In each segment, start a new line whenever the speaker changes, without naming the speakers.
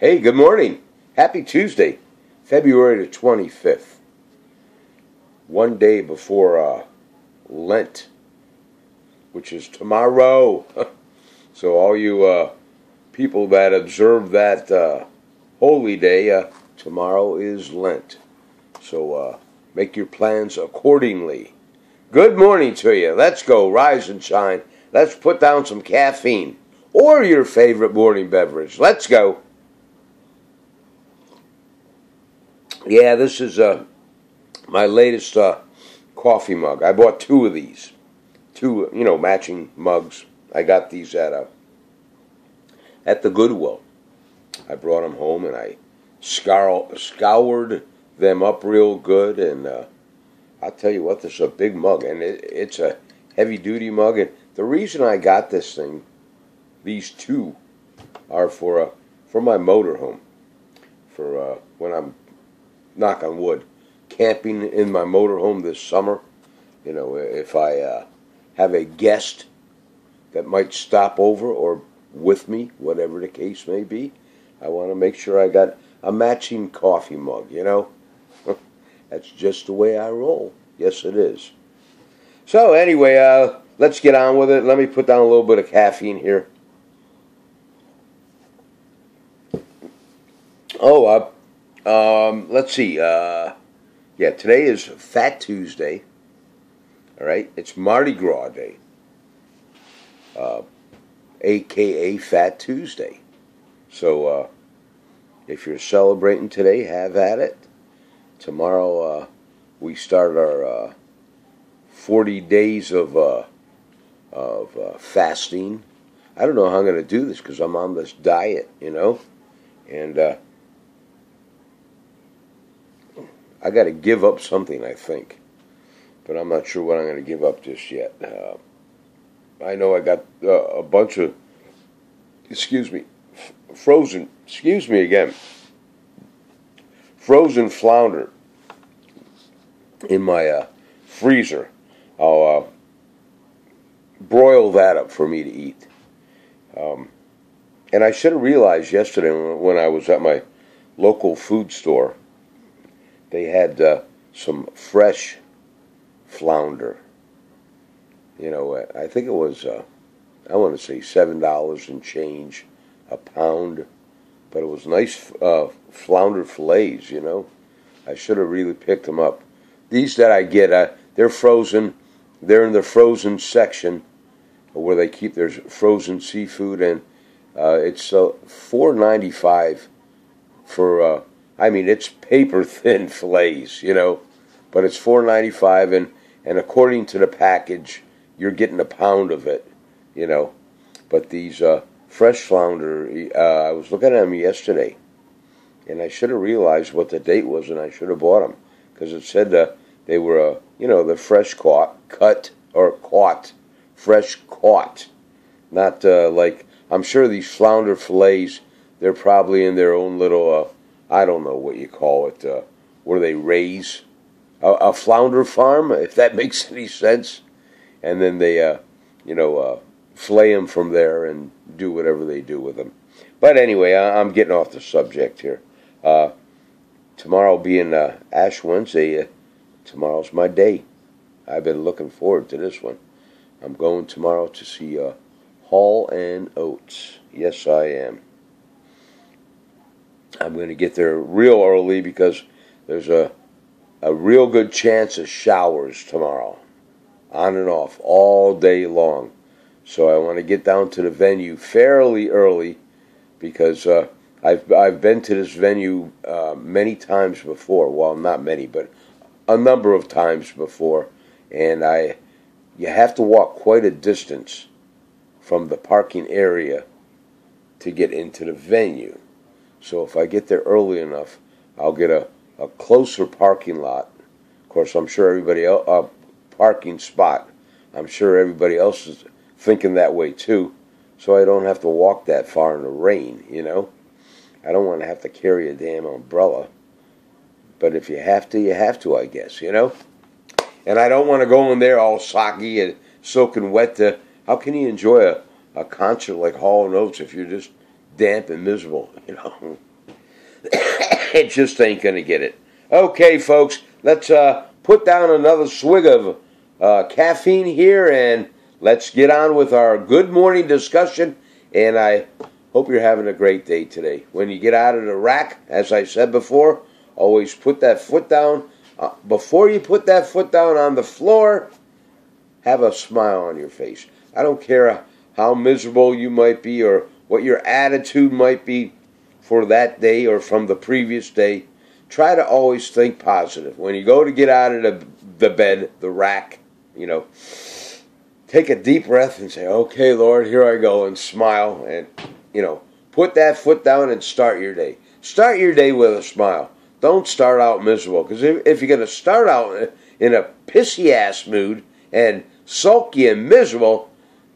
Hey, good morning. Happy Tuesday, February the 25th. One day before Lent, which is tomorrow. So all you people that observe that holy day, tomorrow is Lent. So make your plans accordingly. Good morning to you. Let's go. Rise and shine. Let's put down some caffeine or your favorite morning beverage. Let's go. Yeah, this is my latest coffee mug. I bought two of these. Two, matching mugs. I got these at the Goodwill. I brought them home and I scoured them up real good. And I'll tell you what, this is a big mug. And it's a heavy-duty mug. And the reason I got this thing, these two, are for my motorhome. For when I'm, knock on wood, camping in my motorhome this summer. If I have a guest that might stop over or with me, whatever the case may be, I want to make sure I got a matching coffee mug, That's just the way I roll. Yes, it is. So anyway, let's get on with it. Let me put down a little bit of caffeine here. Let's see. Today is Fat Tuesday. All right, it's Mardi Gras Day, a.k.a. Fat Tuesday. So if you're celebrating today, have at it. Tomorrow we start our 40 days of fasting. I don't know how I'm going to do this because I'm on this diet, and I got to give up something, I think. But I'm not sure what I'm going to give up just yet. I know I got a bunch of, frozen flounder in my freezer. I'll broil that up for me to eat. And I should have realized yesterday when I was at my local food store, they had some fresh flounder. I think it was, I want to say $7 and change a pound. But it was nice flounder fillets, I should have really picked them up. These that I get, they're frozen. They're in the frozen section where they keep their frozen seafood. And it's $4.95 for... it's paper-thin fillets, but it's $4.95, and according to the package, you're getting a pound of it, But these fresh flounder, I was looking at them yesterday, and I should have realized what the date was, and I should have bought them, because it said they were, the fresh fresh caught, not like, I'm sure these flounder fillets, they're probably in their own little... I don't know what you call it, where they raise a flounder farm, if that makes any sense. And then they, fillet them from there and do whatever they do with them. But anyway, I'm getting off the subject here. Tomorrow being Ash Wednesday, tomorrow's my day. I've been looking forward to this one. I'm going tomorrow to see Hall & Oates. Yes, I am. I'm going to get there real early because there's a real good chance of showers tomorrow, on and off, all day long. So I want to get down to the venue fairly early because I've been to this venue many times before. Well, not many, but a number of times before. And you have to walk quite a distance from the parking area to get into the venue. So if I get there early enough, I'll get a closer parking lot. Of course, I'm sure everybody else, parking spot. I'm sure everybody else is thinking that way too. So I don't have to walk that far in the rain, I don't want to have to carry a damn umbrella. But if you have to, I guess, And I don't want to go in there all soggy and soaking wet. How can you enjoy a concert like Hall & Oates if you're just damp and miserable, it just ain't going to get it. Okay, folks, let's put down another swig of caffeine here, and let's get on with our good morning discussion. And I hope you're having a great day today. When you get out of the rack, as I said before, always put that foot down. Before you put that foot down on the floor, have a smile on your face. I don't care how miserable you might be or what your attitude might be for that day or from the previous day. Try to always think positive. When you go to get out of the bed, the rack, take a deep breath and say, okay, Lord, here I go, and smile and, put that foot down and start your day. Start your day with a smile. Don't start out miserable, because if you're going to start out in a pissy-ass mood and sulky and miserable,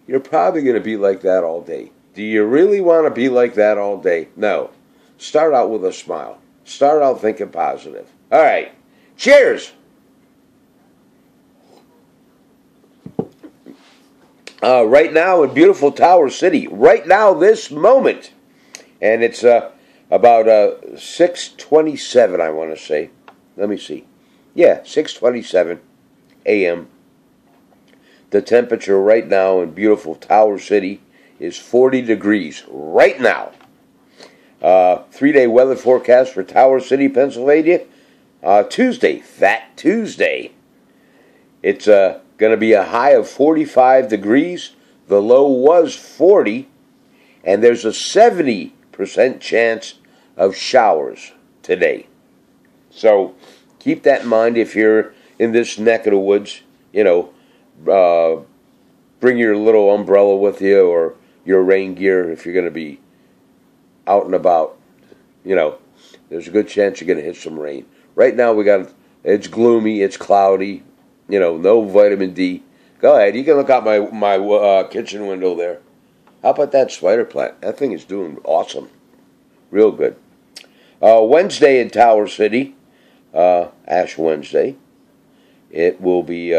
you're probably going to be like that all day. Do you really want to be like that all day? No. Start out with a smile. Start out thinking positive. All right. Cheers. Right now in beautiful Tower City. Right now, this moment. And it's about 6:27, I want to say. Let me see. Yeah, 6:27 a.m. The temperature right now in beautiful Tower City is 40 degrees right now. 3-day weather forecast for Tower City, Pennsylvania. Tuesday, Fat Tuesday. It's going to be a high of 45 degrees. The low was 40. And there's a 70% chance of showers today. So keep that in mind if you're in this neck of the woods. Bring your little umbrella with you or your rain gear if you're going to be out and about. There's a good chance you're going to hit some rain. Right now it's gloomy, it's cloudy, no vitamin D. Go ahead, you can look out my kitchen window there. How about that spider plant? That thing is doing awesome. Real good. Wednesday in Tower City, Ash Wednesday, it will be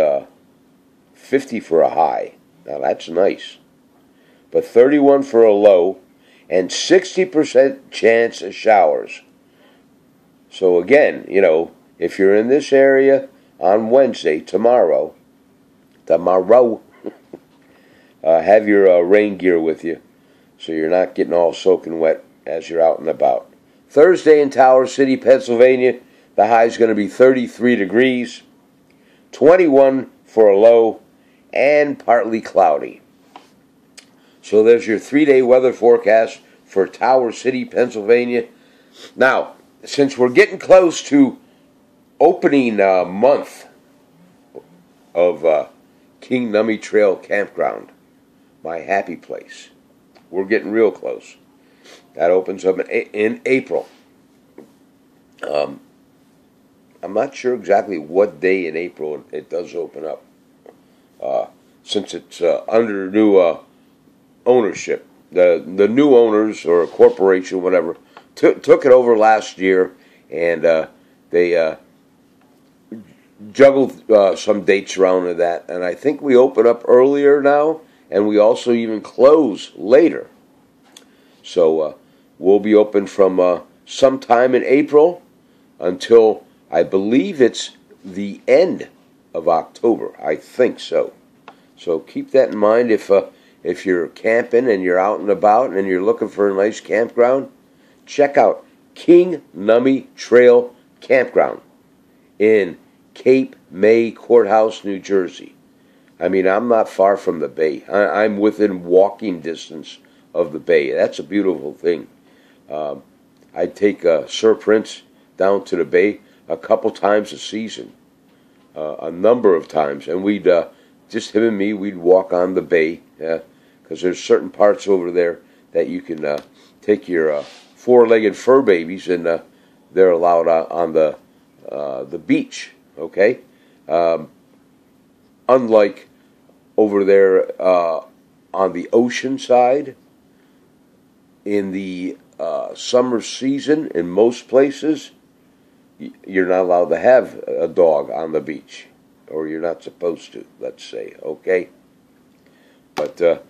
50 for a high. Now that's nice. But 31 for a low and 60% chance of showers. So again, if you're in this area on Wednesday, tomorrow, have your rain gear with you so you're not getting all soaking wet as you're out and about. Thursday in Tower City, Pennsylvania, the high is going to be 33 degrees, 21 for a low, and partly cloudy. So there's your 3-day weather forecast for Tower City, Pennsylvania. Now, since we're getting close to opening month of King Nummi Trail Campground, my happy place, we're getting real close. That opens up in April. I'm not sure exactly what day in April it does open up. Since it's under new ownership. The new owners or a corporation, whatever, took it over last year, and they juggled some dates around to that. And I think we open up earlier now, and we also even close later. So we'll be open from sometime in April until I believe it's the end of October. I think so. So keep that in mind if you're camping and you're out and about and you're looking for a nice campground. Check out King Nummi Trail Campground in Cape May Courthouse, New Jersey. I mean, I'm not far from the bay. I'm within walking distance of the bay. That's a beautiful thing. I take Sir Prince down to the bay a couple times a season, a number of times, and we'd just him and me, we'd walk on the bay, because there's certain parts over there that you can take your four-legged fur babies, and they're allowed on the beach. Okay, unlike over there on the ocean side, in the summer season, in most places, you're not allowed to have a dog on the beach, or you're not supposed to, let's say, okay? But,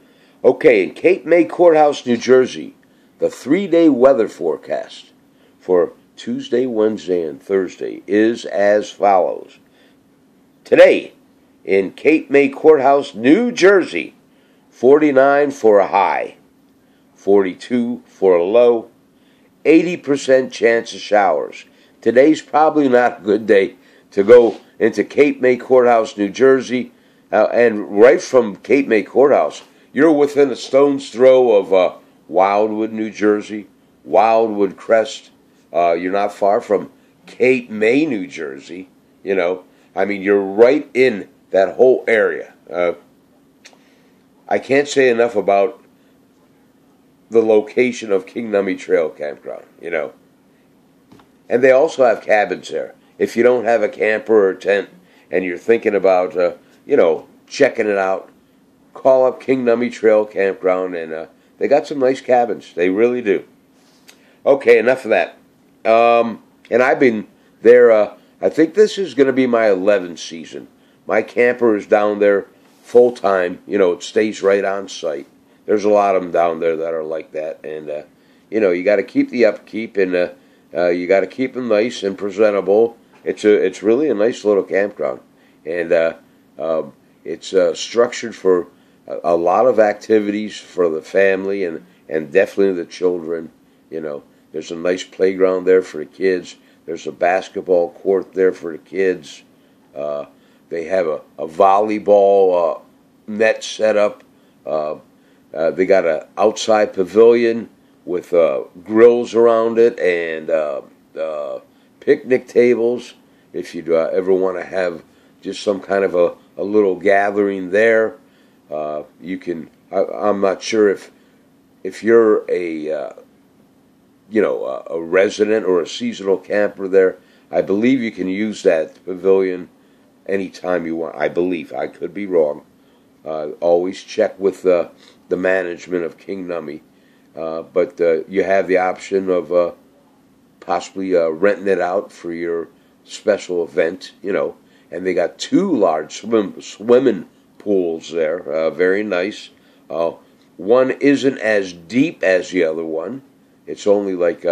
okay, in Cape May Courthouse, New Jersey, the 3-day weather forecast for Tuesday, Wednesday, and Thursday is as follows. Today, in Cape May Courthouse, New Jersey, 49 for a high, 42 for a low, 80% chance of showers. Today's probably not a good day to go into Cape May Courthouse, New Jersey. And right from Cape May Courthouse, you're within a stone's throw of Wildwood, New Jersey, Wildwood Crest. You're not far from Cape May, New Jersey. You know, I mean, you're right in that whole area. I can't say enough about the location of King Nummi Trail Campground, you know. And they also have cabins there. If you don't have a camper or a tent and you're thinking about, checking it out, call up King Nummi Trail Campground, and they got some nice cabins. They really do. Okay, enough of that. And I've been there, I think this is going to be my 11th season. My camper is down there full time. You know, it stays right on site. There's a lot of them down there that are like that. And, you got to keep the upkeep, and you got to keep them nice and presentable. It's really a nice little campground. And it's structured for a lot of activities for the family and definitely the children. You know, there's a nice playground there for the kids. There's a basketball court there for the kids. They have a volleyball net set up. They got an outside pavilion with grills around it and picnic tables. If you ever want to have just some kind of a little gathering there, you can. I'm not sure if you're a resident or a seasonal camper there. I believe you can use that pavilion anytime you want. I believe. I could be wrong. Always check with the management of King Nummi. But you have the option of possibly renting it out for your special event, And they got 2 large swimming pools there. Very nice. One isn't as deep as the other one. It's only like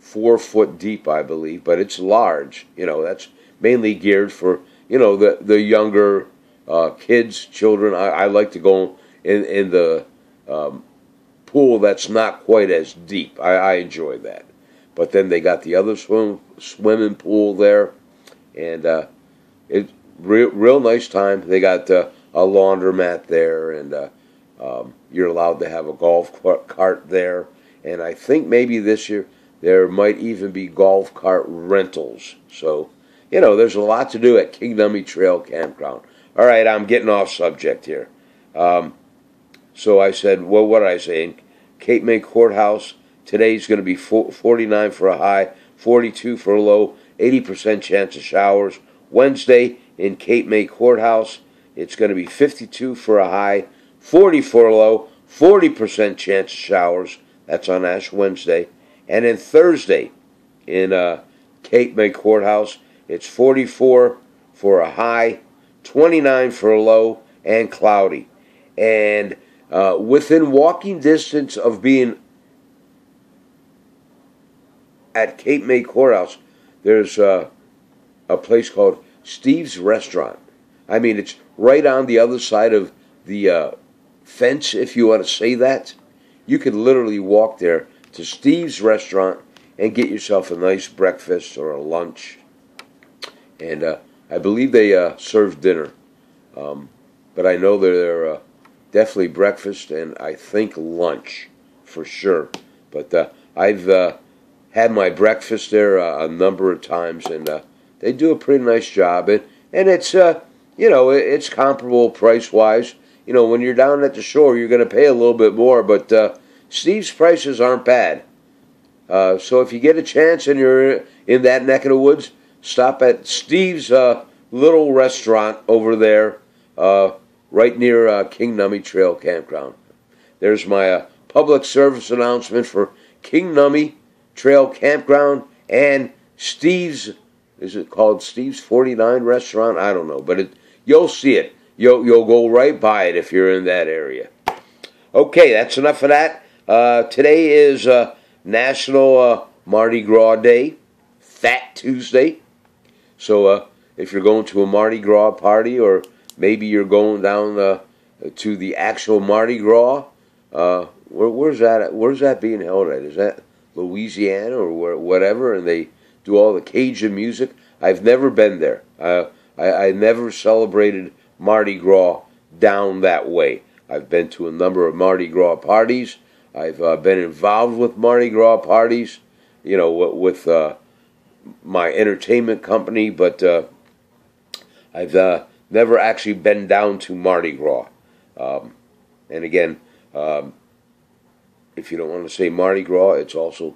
4 foot deep, I believe, but it's large. That's mainly geared for, the younger kids, children. I like to go in the pool that's not quite as deep. I enjoy that. But then they got the other swimming pool there, and it's real nice time. They got a laundromat there, and you're allowed to have a golf cart there. And I think maybe this year there might even be golf cart rentals. So, there's a lot to do at King Nummi Trail Campground. All right, I'm getting off subject here. So I said, well, what did I say? In Cape May Courthouse, today's going to be 49 for a high, 42 for a low, 80% chance of showers. Wednesday in Cape May Courthouse, it's going to be 52 for a high, 40 for a low, 40% chance of showers. That's on Ash Wednesday. And then Thursday in Cape May Courthouse, it's 44 for a high, 29 for a low, and cloudy. And within walking distance of being at Cape May Courthouse, there's a place called Steve's Restaurant. I mean, it's right on the other side of the fence, if you want to say that. You could literally walk there to Steve's Restaurant and get yourself a nice breakfast or a lunch. And I believe they serve dinner. But I know they're definitely breakfast and I think lunch for sure. But I've had my breakfast there a number of times, and they do a pretty nice job. And it's, it's comparable price-wise. When you're down at the shore, you're going to pay a little bit more, but Steve's prices aren't bad. So if you get a chance and you're in that neck of the woods, stop at Steve's little restaurant over there, right near King Nummi Trail Campground. There's my public service announcement for King Nummi Trail Campground and Steve's, is it called Steve's 49 Restaurant? I don't know, but you'll see it. You'll go right by it if you're in that area. Okay, that's enough of that. Today is National Mardi Gras Day. Fat Tuesday. So if you're going to a Mardi Gras party, or maybe you're going down to the actual Mardi Gras, where's that being held at? Is that Louisiana or whatever? And they do all the Cajun music. I've never been there. I never celebrated Mardi Gras down that way. I've been to a number of Mardi Gras parties. I've been involved with Mardi Gras parties, with my entertainment company, but I've never actually been down to Mardi Gras. And again, if you don't want to say Mardi Gras, it's also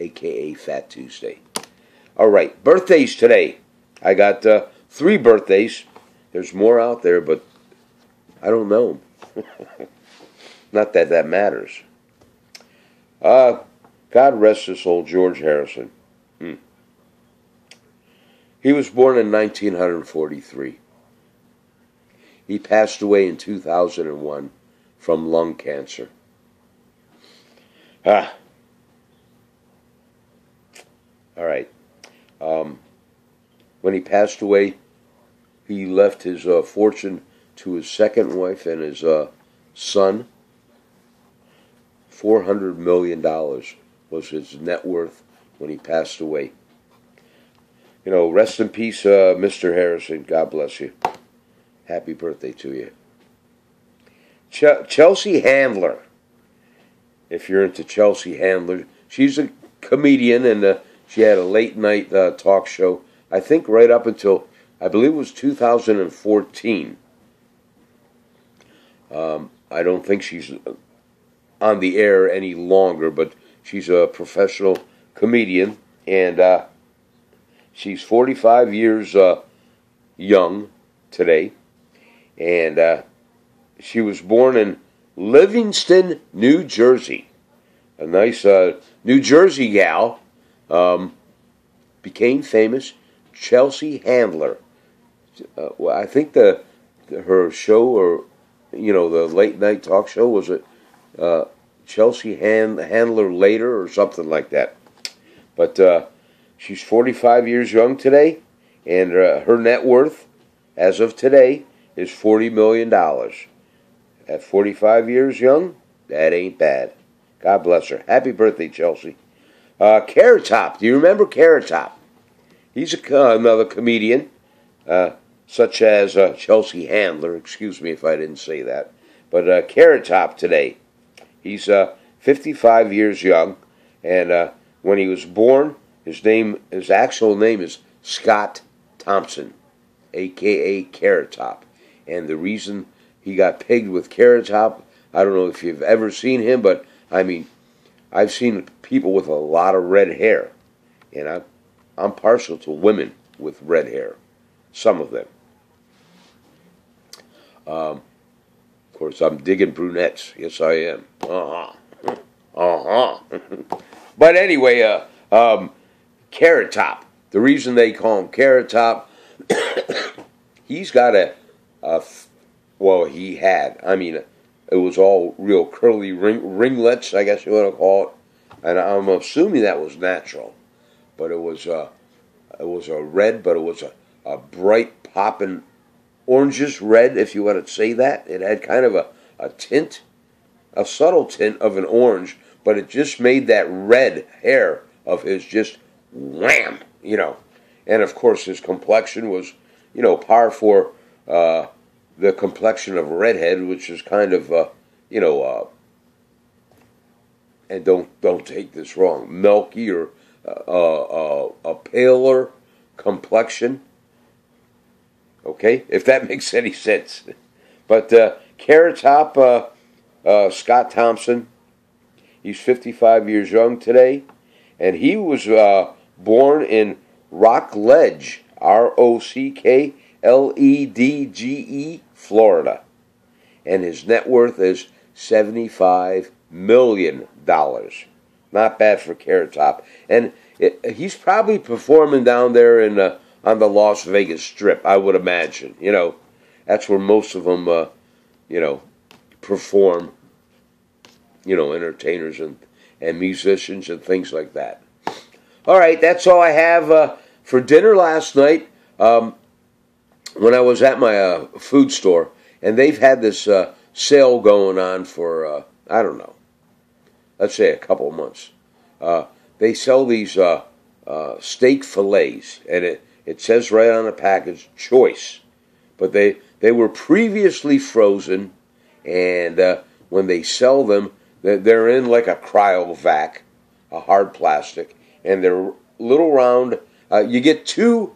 AKA Fat Tuesday. All right, birthdays today. I got 3 birthdays. There's more out there, but I don't know them. Not that that matters. God rest his soul, George Harrison. He was born in 1943. He passed away in 2001 from lung cancer. All right. When he passed away, he left his fortune to his second wife and his son. $400 million was his net worth when he passed away. Rest in peace, Mr. Harrison. God bless you. Happy birthday to you. Chelsea Handler. If you're into Chelsea Handler, she's a comedian, and she had a late night talk show, I think right up until, I believe it was 2014. I don't think she's on the air any longer, but she's a professional comedian, and she's 45 years young today, and she was born in Livingston, New Jersey. A nice New Jersey gal, became famous. Chelsea Handler. Well, I think her show, or the late night talk show, was it Chelsea Handler Later or something like that. But she's 45 years young today, and her net worth, as of today, is $40 million. At 45 years young, that ain't bad. God bless her. Happy birthday, Chelsea. Carrot Top. Do you remember Carrot Top? He's another comedian, such as Chelsea Handler. Excuse me if I didn't say that. But Carrot Top today. He's 55 years young, and when he was born, his actual name is Scott Thompson, a.k.a. Carrot Top. And the reason he got pegged with Carrot Top, I don't know if you've ever seen him, but I mean, I've seen people with a lot of red hair, and I'm partial to women with red hair, some of them. Of course, I'm digging brunettes. Yes, I am. But anyway, Carrot Top. The reason they call him Carrot Top, he's got he had. I mean, it was all real curly ringlets, I guess you want to call it. And I'm assuming that was natural. But it was a red, but it was a bright popping orangish red, if you want to say that. It had kind of a tint, a subtle tint of an orange, but it just made that red hair of his just wham, And of course his complexion was, par for the complexion of a redhead, which is kind of, and don't take this wrong, milky or a paler complexion. Okay, if that makes any sense. But Carrot Top, Scott Thompson, he's 55 years young today, and he was born in Rockledge, Rockledge, Florida, and his net worth is $75 million. Not bad for Carrot Top, and he's probably performing down there on the Las Vegas Strip, I would imagine. That's where most of them, perform. Entertainers and musicians and things like that. All right, that's all I have for dinner last night. When I was at my food store, and they've had this sale going on for, I don't know, let's say a couple of months. They sell these steak fillets, and it says right on the package, choice. But they were previously frozen, and when they sell them, they're in like a cryovac, a hard plastic, and they're little round. You get two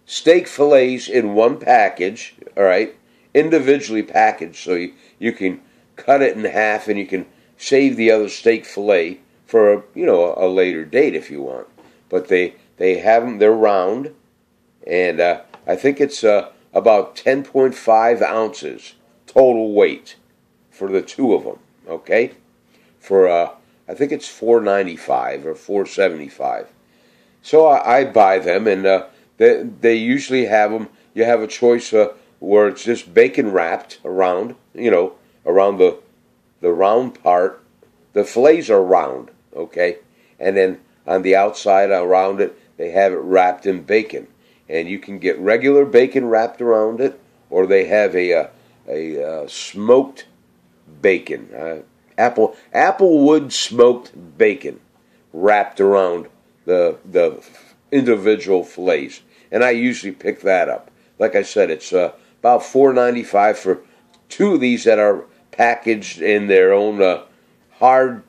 steak fillets in one package, all right, individually packaged, so you can cut it in half, and you can save the other steak fillet for a later date if you want. But they have them; they're round, and I think it's about 10.5 ounces total weight for the two of them. Okay, for I think it's $4.95 or $4.75. So I buy them, and they usually have them. You have a choice where it's just bacon wrapped around, around the round part. The fillets are round, okay, and then on the outside around it, they have it wrapped in bacon, and you can get regular bacon wrapped around it, or they have a smoked bacon, applewood smoked bacon wrapped around the individual fillets, and I usually pick that up. Like I said, it's about $4.95 for two of these that are packaged in their own hard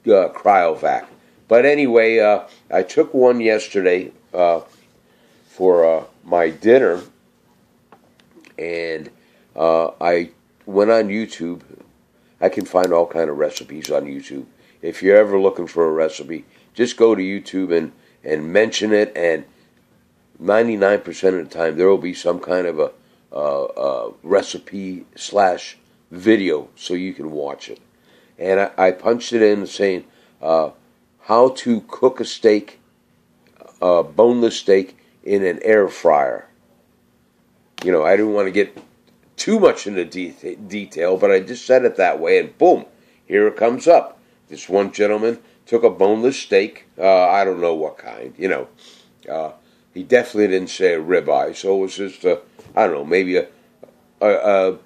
cryovac. But anyway, I took one yesterday for my dinner, and I went on YouTube. I can find all kind of recipes on YouTube. If you're ever looking for a recipe, just go to YouTube and mention it, and 99% of the time there will be some kind of a recipe / video so you can watch it. And I punched it in saying how to cook a steak, boneless steak, in an air fryer. I didn't want to get too much into detail, but I just said it that way, and boom, here it comes up. This one gentleman took a boneless steak, I don't know what kind, he definitely didn't say a ribeye, so it was just, I don't know, maybe a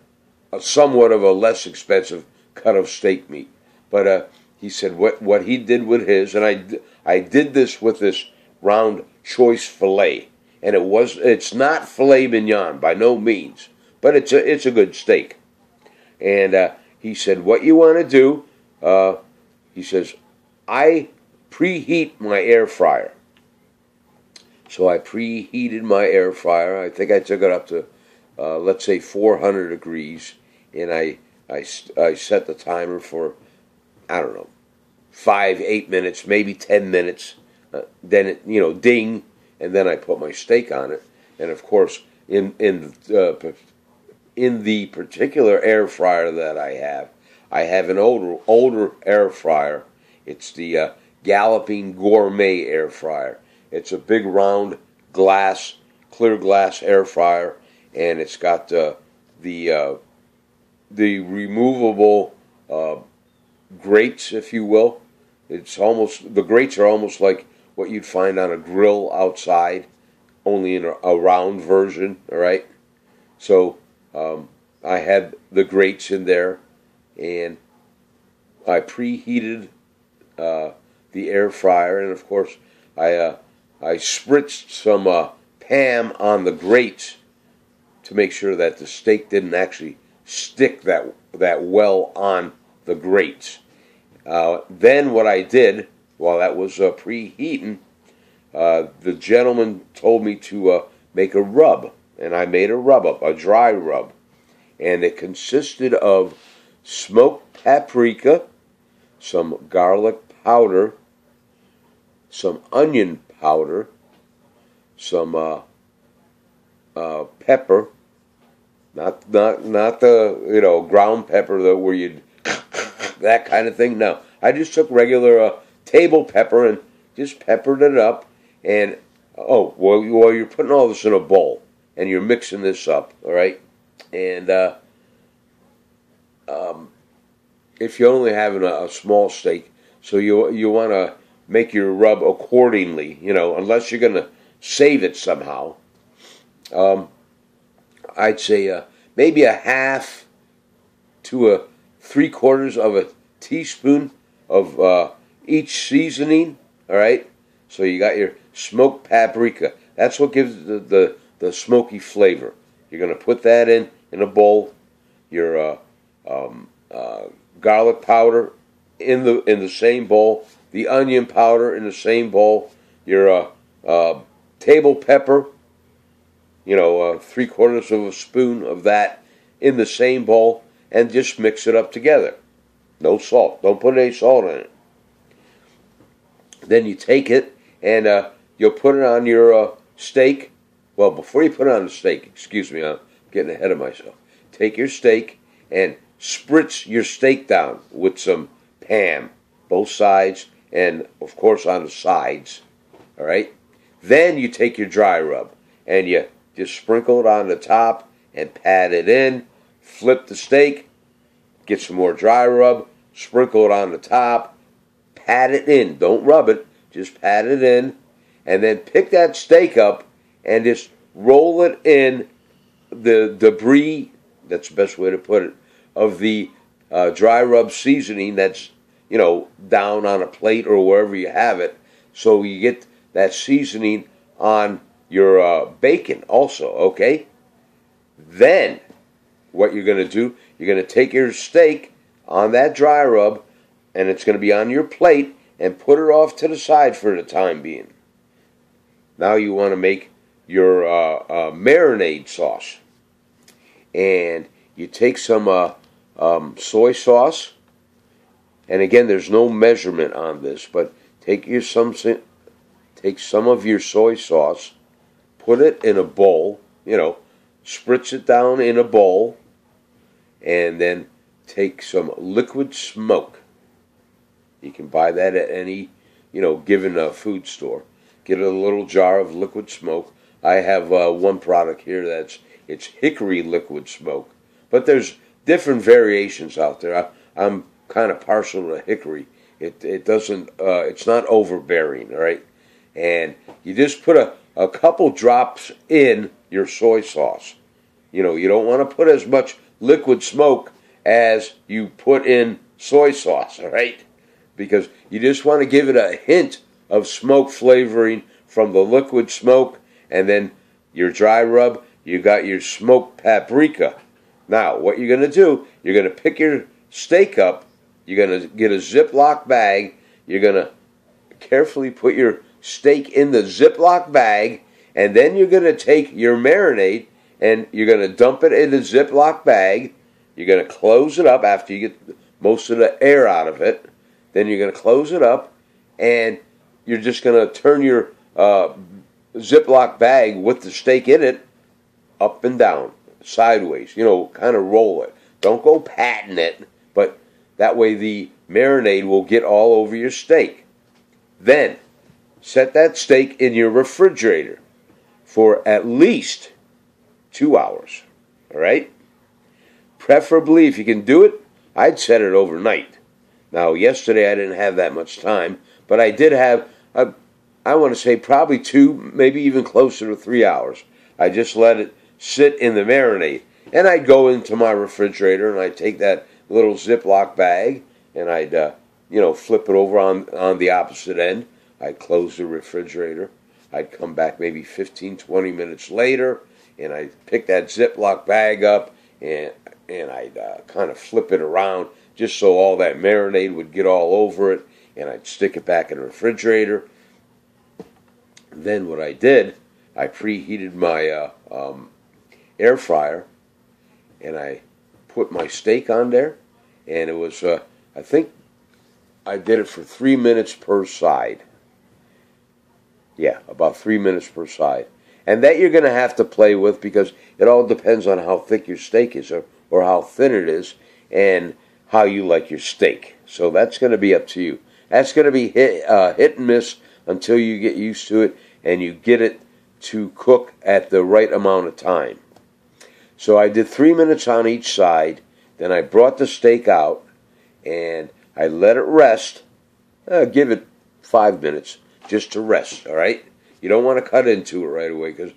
somewhat of a less expensive cut of steak meat. But he said what he did with his, and I did this with this round choice fillet, and it's not filet mignon by no means, but it's a good steak. And he said, what you want to do, he says, I preheat my air fryer. So I preheated my air fryer. I think I took it up to, let's say, 400 degrees, and I set the timer for, I don't know, 5-8 minutes, maybe 10 minutes. Then it, ding, and then I put my steak on it. And of course, in the particular air fryer that I have an older air fryer. It's the Galloping Gourmet air fryer. It's a big round clear glass air fryer, and it's got the removable grates, if you will. The grates are almost like what you'd find on a grill outside, only in a round version. All right, so I had the grates in there, and I preheated the air fryer, and of course I spritzed some Pam on the grates to make sure that the steak didn't actually stick that well on the grates. Then what I did while that was preheating, the gentleman told me to make a rub, and I made a dry rub, and it consisted of smoked paprika, some garlic powder, some onion powder, some pepper, not the ground pepper where you'd that kind of thing. No, I just took regular table pepper and just peppered it up. And while you're putting all this in a bowl and you're mixing this up, all right. And if you're only having a small steak, so you want to make your rub accordingly, unless you're going to save it somehow. I'd say maybe a half to a 3/4 of a teaspoon of each seasoning. All right, so you got your smoked paprika. That's what gives the smoky flavor. You're going to put that in a bowl. Your garlic powder in the same bowl. The onion powder in the same bowl. Your table pepper. 3/4 of a spoon of that in the same bowl, and just mix it up together. No salt. Don't put any salt in it. Then you take it and you'll put it on your steak. Well, before you put it on the steak, excuse me, I'm getting ahead of myself. Take your steak and spritz your steak down with some Pam, both sides, and of course on the sides. All right. Then you take your dry rub and you just sprinkle it on the top and pat it in. Flip the steak, get some more dry rub, sprinkle it on the top, pat it in. Don't rub it, just pat it in. And then pick that steak up and just roll it in the debris, that's the best way to put it, of the dry rub seasoning that's, down on a plate or wherever you have it. So you get that seasoning on your bacon also, okay? Then what you're going to do, you're going to take your steak on that dry rub, and it's going to be on your plate, and put it off to the side for the time being. Now you want to make your marinade sauce. And you take some soy sauce, and again, there's no measurement on this, but take some of your soy sauce, put it in a bowl, spritz it down in a bowl, and then take some liquid smoke. You can buy that at any, given food store. Get a little jar of liquid smoke. I have one product here it's hickory liquid smoke, but there's different variations out there. I'm kind of partial to hickory. It doesn't, it's not overbearing, all right? And you just put a couple drops in your soy sauce. You don't want to put as much liquid smoke as you put in soy sauce, all right? Because you just want to give it a hint of smoke flavoring from the liquid smoke, and then your dry rub, you got your smoked paprika. Now, what you're going to do, you're going to pick your steak up, you're going to get a Ziploc bag, you're going to carefully put your steak in the Ziploc bag, and then you're going to take your marinade and you're going to dump it in the Ziploc bag. You're going to close it up after you get most of the air out of it. Then you're going to close it up, and you're just going to turn your Ziploc bag with the steak in it up and down, sideways, kind of roll it. Don't go patting it, but that way the marinade will get all over your steak. Then, set that steak in your refrigerator for at least 2 hours, all right? Preferably, if you can do it, I'd set it overnight. Now, yesterday I didn't have that much time, but I did have, I want to say probably 2, maybe even closer to 3 hours. I just let it sit in the marinade. And I'd go into my refrigerator and I'd take that little Ziploc bag and I'd, flip it over on the opposite end. I'd close the refrigerator. I'd come back maybe 15, 20 minutes later, and I'd pick that Ziploc bag up and I'd kind of flip it around just so all that marinade would get all over it, and I'd stick it back in the refrigerator. Then what I did, I preheated my air fryer, and I put my steak on there, and it was, I think I did it for 3 minutes per side. Yeah, about 3 minutes per side. And that you're going to have to play with because it all depends on how thick your steak is or how thin it is and how you like your steak. So that's going to be up to you. That's going to be hit and miss until you get used to it and you get it to cook at the right amount of time. So I did 3 minutes on each side. Then I brought the steak out and I let it rest. Give it 5 minutes just to rest, all right? You don't want to cut into it right away, because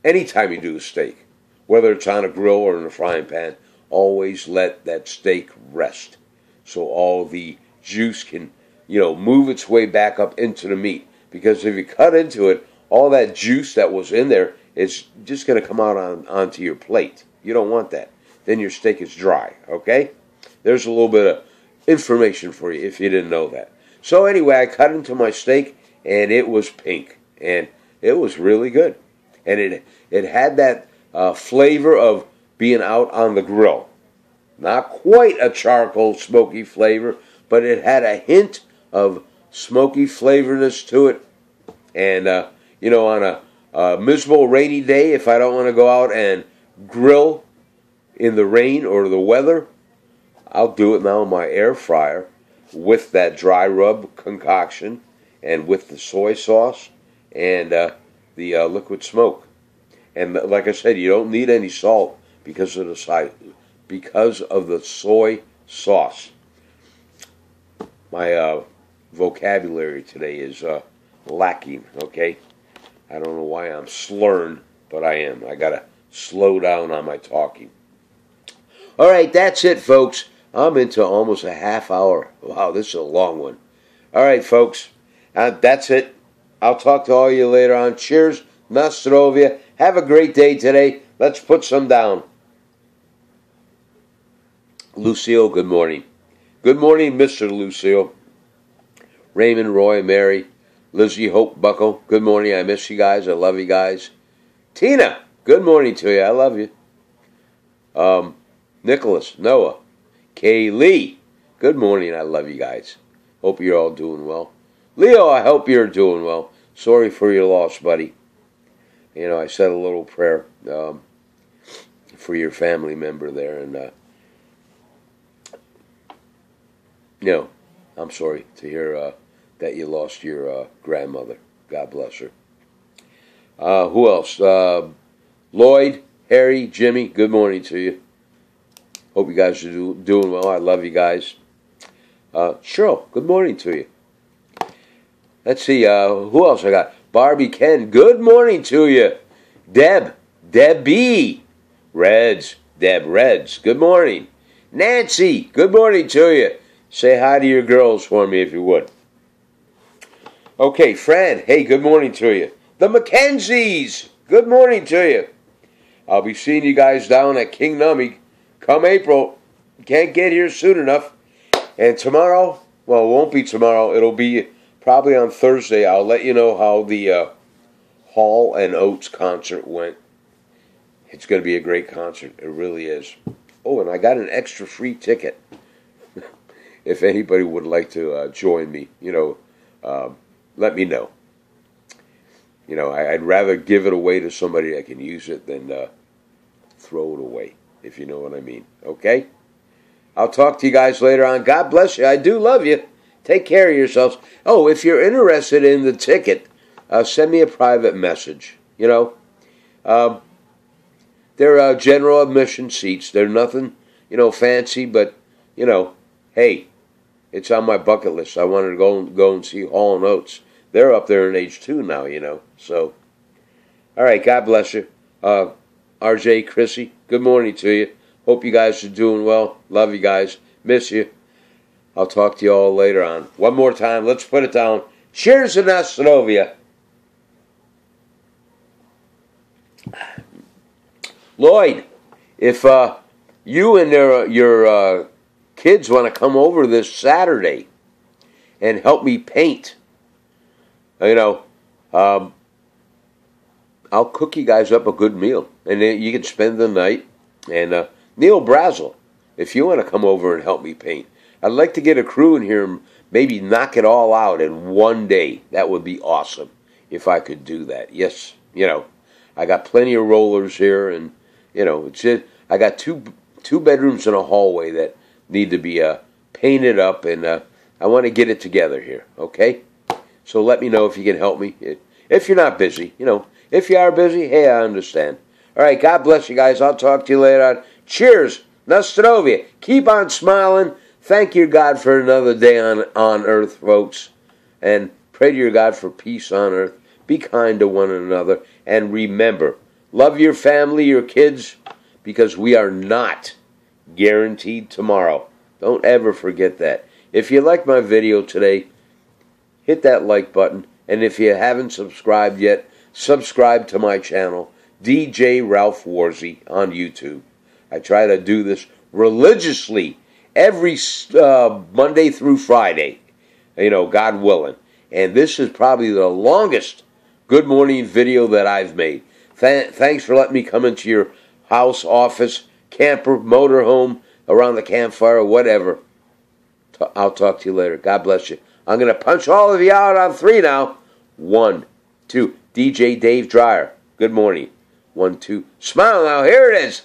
anytime you do a steak, whether it's on a grill or in a frying pan, always let that steak rest so all the juice can, move its way back up into the meat. Because if you cut into it, all that juice that was in there is just going to come out onto your plate. You don't want that. Then your steak is dry, okay? There's a little bit of information for you if you didn't know that. So anyway, I cut into my steak, and it was pink. And it was really good. And it had that flavor of being out on the grill. Not quite a charcoal smoky flavor, but it had a hint of smoky flavorness to it. And, on a miserable rainy day, if I don't want to go out and grill in the rain or the weather, I'll do it now in my air fryer with that dry rub concoction and with the soy sauce and the liquid smoke. And like I said, you don't need any salt because of the soy sauce. My vocabulary today is lacking, okay? I don't know why I'm slurring, but I am. I got to slow down on my talking. All right, that's it, folks. I'm into almost a half hour. Wow, this is a long one. All right, folks, that's it. I'll talk to all you later on. Cheers, na zdrowie. Have a great day today. Let's put some down. Lucille, good morning. Good morning, Mr. Lucille. Raymond, Roy, Mary, Lizzie, Hope, Buckle, good morning. I miss you guys. I love you guys. Tina, good morning to you. I love you. Nicholas, Noah, Kaylee, good morning. I love you guys. Hope you're all doing well. Leo, I hope you're doing well. Sorry for your loss, buddy. I said a little prayer for your family member there, and I'm sorry to hear that you lost your grandmother. God bless her. Who else? Lloyd, Harry, Jimmy, good morning to you. Hope you guys are doing well. I love you guys. Cheryl, good morning to you. Let's see, who else I got? Barbie, Ken, good morning to you. Debbie, Reds, good morning. Nancy, good morning to you. Say hi to your girls for me if you would. Okay, Fred, hey, good morning to you. The Mackenzies, good morning to you. I'll be seeing you guys down at King Nummy come April. Can't get here soon enough. And tomorrow, well, it won't be tomorrow. It'll be probably on Thursday. I'll let you know how the Hall & Oates concert went. It's going to be a great concert. It really is. Oh, and I got an extra free ticket. If anybody would like to join me, let me know. I'd rather give it away to somebody that can use it than throw it away, if you know what I mean. Okay? I'll talk to you guys later on. God bless you. I do love you. Take care of yourselves. Oh, if you're interested in the ticket, send me a private message. They're general admission seats. They're nothing, fancy, but, hey, it's on my bucket list. I wanted to go and see Hall & Oates. They're up there in age 2 now, So, all right, God bless you. RJ, Chrissy, good morning to you. Hope you guys are doing well. Love you guys. Miss you. I'll talk to you all later on. One more time. Let's put it down. Cheers to na zdrowie. Lloyd, if you and your kids want to come over this Saturday and help me paint, I'll cook you guys up a good meal. And then you can spend the night. And Neil Brazel, if you want to come over and help me paint, I'd like to get a crew in here and maybe knock it all out in one day. That would be awesome if I could do that. Yes, I got plenty of rollers here, and it's it. I got two bedrooms and a hallway that need to be painted up, and I want to get it together here. Okay, so let me know if you can help me. If you're not busy, if you are busy, hey, I understand. All right, God bless you guys. I'll talk to you later on. Cheers, na zdrowie. Keep on smiling. Thank you, God, for another day on earth, folks, and Pray to your God for peace on earth. Be kind to one another. And remember, love your family, your kids, because we are not guaranteed tomorrow. Don't ever forget that. If you like my video today, hit that like button. And if you haven't subscribed yet, subscribe to my channel, DJ Ralph Warzy on YouTube. I try to do this religiously every Monday through Friday, God willing. And this is probably the longest Good Morning video that I've made. Thanks for letting me come into your house, office, camper, motorhome, around the campfire, whatever. I'll talk to you later. God bless you. I'm going to punch all of you out on 3 now. 1, 2. DJ Dave Dreyer. Good morning. 1, 2. Smile now. Here it is.